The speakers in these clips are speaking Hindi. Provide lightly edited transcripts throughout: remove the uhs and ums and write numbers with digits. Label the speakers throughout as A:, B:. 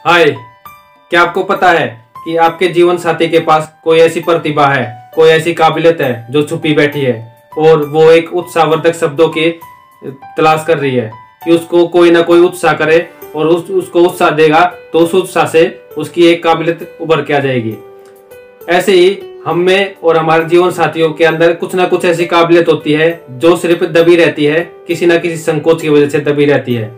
A: हाय, क्या आपको पता है कि आपके जीवन साथी के पास कोई ऐसी प्रतिभा है, कोई ऐसी काबिलियत है जो छुपी बैठी है और वो एक उत्साहवर्धक शब्दों की तलाश कर रही है कि उसको कोई ना कोई उत्साह करे और उसको उत्साह देगा तो उस उत्साह से उसकी एक काबिलियत उभर के आ जाएगी। ऐसे ही हम में और हमारे जीवन साथियों के अंदर कुछ ना कुछ ऐसी काबिलियत होती है जो सिर्फ दबी रहती है, किसी ना किसी संकोच की वजह से दबी रहती है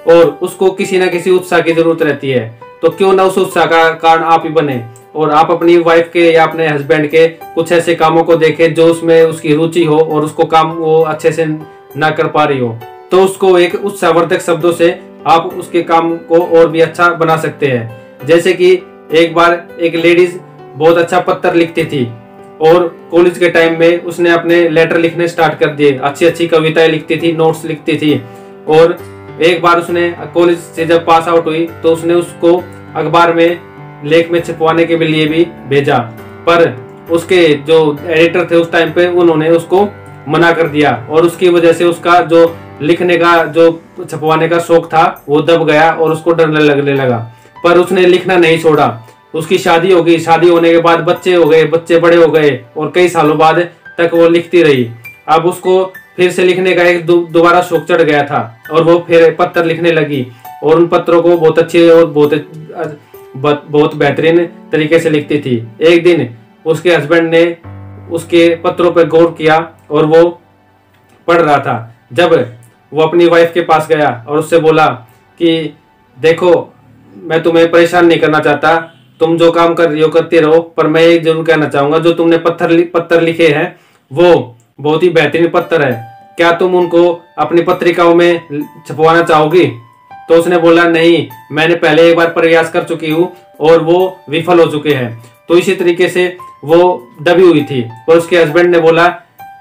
A: और उसको किसी ना किसी उत्साह की जरूरत रहती है। तो क्यों ना उस उत्साह का कारण आप ही बने और आप अपनी वाइफ के या अपने हस्बैंड के कुछ ऐसे कामों को देखें जो उसमें उसकी रुचि हो और उसको काम वो अच्छे से ना कर पा रही हो, तो उसको एक उत्साहवर्धक शब्दों से आप उसके काम को और भी अच्छा बना सकते हैं। जैसे कि एक बार एक लेडीज बहुत अच्छा पत्र लिखती थी और कॉलेज के टाइम में उसने अपने लेटर लिखने स्टार्ट कर दिए, अच्छी अच्छी कविताएं लिखती थी, नोट्स लिखती थी। और एक बार उसने कॉलेज से जब पास आउट हुई तो उसने उसको अखबार में लेख में छपवाने के लिए भी भेजा, पर उसके जो एडिटर थे उस टाइम पे उन्होंने उसको मना कर दिया और उसकी वजह से उसका जो लिखने का जो छपवाने का शौक था वो दब गया और उसको डर लगने लगा। पर उसने लिखना नहीं छोड़ा। उसकी शादी हो गई, शादी होने के बाद बच्चे हो गए, बच्चे बड़े हो गए और कई सालों बाद तक वो लिखती रही। अब उसको फिर से लिखने का एक दोबारा शौक चढ़ गया था और वो फिर पत्र लिखने लगी और उन पत्रों को बहुत अच्छे और बहुत बेहतरीन तरीके से लिखती थी। एक दिन उसके हस्बैंड ने उसके पत्रों पर गौर किया और वो पढ़ रहा था। जब वो अपनी वाइफ के पास गया और उससे बोला कि देखो, मैं तुम्हें परेशान नहीं करना चाहता, तुम जो काम कर रही हो करते रहो, पर मैं ये जरूर कहना चाहूंगा जो तुमने पत्थर लिखे हैं वो बहुत ही बेहतरीन पत्थर है, क्या तुम उनको अपनी पत्रिकाओं में छपवाना चाहोगी? तो उसने बोला नहीं, मैंने पहले एक बार प्रयास कर चुकी हूँ और वो विफल हो चुके हैं। तो इसी तरीके से वो दबी हुई थी और उसके हस्बैंड ने बोला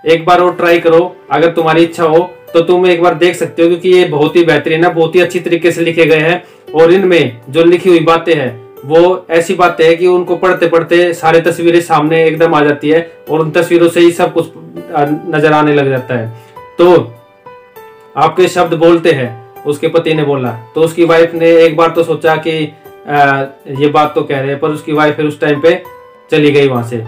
A: एक बार और ट्राई करो, अगर तुम्हारी इच्छा हो तो तुम एक बार देख सकते हो, क्योंकि ये बहुत ही बेहतरीन है, बहुत ही अच्छी तरीके से लिखे गए हैं और इनमें जो लिखी हुई बातें हैं वो ऐसी बातें हैं कि उनको पढ़ते पढ़ते सारी तस्वीरें सामने एकदम आ जाती है और उन तस्वीरों से ही सब कुछ नजर आने लग जाता है। तो आपके शब्द बोलते हैं, उसके पति ने बोला। तो उसकी वाइफ ने एक बार तो सोचा कि ये बात तो कह रहे हैं, पर उसकी वाइफ फिर उस टाइम पे चली गई वहां से।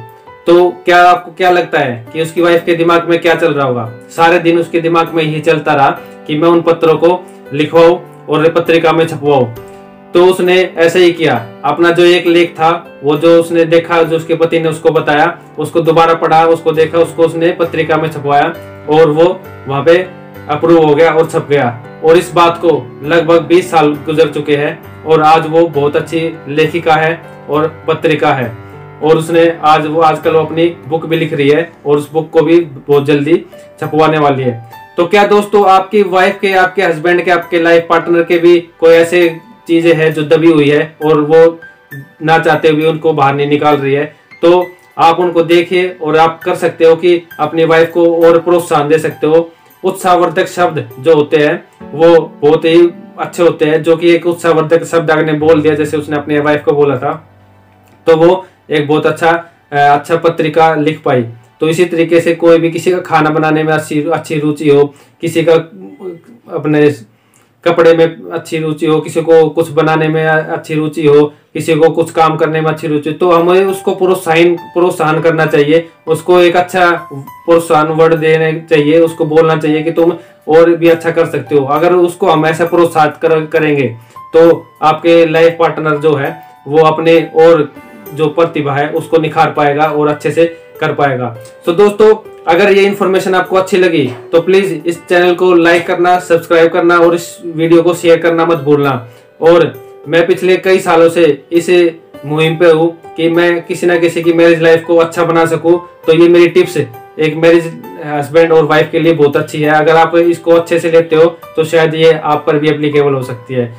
A: तो क्या आपको क्या लगता है कि उसकी वाइफ के दिमाग में क्या चल रहा होगा? सारे दिन उसके दिमाग में यही चलता रहा कि मैं उन पत्रों को लिखवाऊं और पत्रिका में छपवाऊं। तो उसने ऐसे ही किया। अपना जो एक लेख था वो जो उसने देखा, जो उसके पति ने उसको बताया, उसको दोबारा पढ़ा, उसको देखा, उसको उसने पत्रिका में छपवाया और वो वहां पे अप्रूव हो गया और छप गया। और इस बात को लगभग 20 साल गुजर चुके हैं और आज वो बहुत अच्छी लेखिका है और पत्रिका है और उसने आजकल वो अपनी बुक भी लिख रही है और उस बुक को भी बहुत जल्दी छपवाने वाली है। तो क्या दोस्तों, आपकी वाइफ के, आपके हस्बैंड के, आपके लाइफ पार्टनर के भी कोई ऐसे चीजें हैं जो दबी हुई है और वो ना चाहते हुए उनको बाहर नहीं निकाल रही है? तो आप उनको देखिए और आप कर सकते हो कि अपनी वाइफ को और प्रोत्साहन दे सकते हो। उत्साहवर्धक शब्द जो होते हैं वो बहुत ही अच्छे होते हैं, जो कि एक उत्साहवर्धक शब्द अगर ने बोल दिया, जैसे उसने अपनी वाइफ को बोला था, तो वो एक बहुत अच्छा पत्रिका लिख पाई। तो इसी तरीके से कोई भी किसी का खाना बनाने में अच्छी रुचि हो, किसी का अपने कपड़े में अच्छी रुचि हो, किसी को कुछ बनाने में अच्छी रुचि हो, किसी को कुछ काम करने में अच्छी रुचि, तो हमें उसको प्रोत्साहन करना चाहिए, उसको एक अच्छा प्रोत्साहन वर्ड देने चाहिए, उसको बोलना चाहिए कि तुम और भी अच्छा कर सकते हो। अगर उसको हम ऐसा प्रोत्साहित करेंगे तो आपके लाइफ पार्टनर जो है वो अपने और जो प्रतिभा है उसको निखार पाएगा और अच्छे से कर पाएगा। तो दोस्तों, अगर ये इन्फॉर्मेशन आपको अच्छी लगी तो प्लीज इस चैनल को लाइक करना, सब्सक्राइब करना और इस वीडियो को शेयर करना मत भूलना। और मैं पिछले कई सालों से इस मुहिम पे हूँ कि मैं किसी ना किसी की मैरिज लाइफ को अच्छा बना सकूं। तो ये मेरी टिप्स एक मैरिज हस्बैंड और वाइफ के लिए बहुत अच्छी है। अगर आप इसको अच्छे से लेते हो तो शायद ये आप पर भी एप्लीकेबल हो सकती है।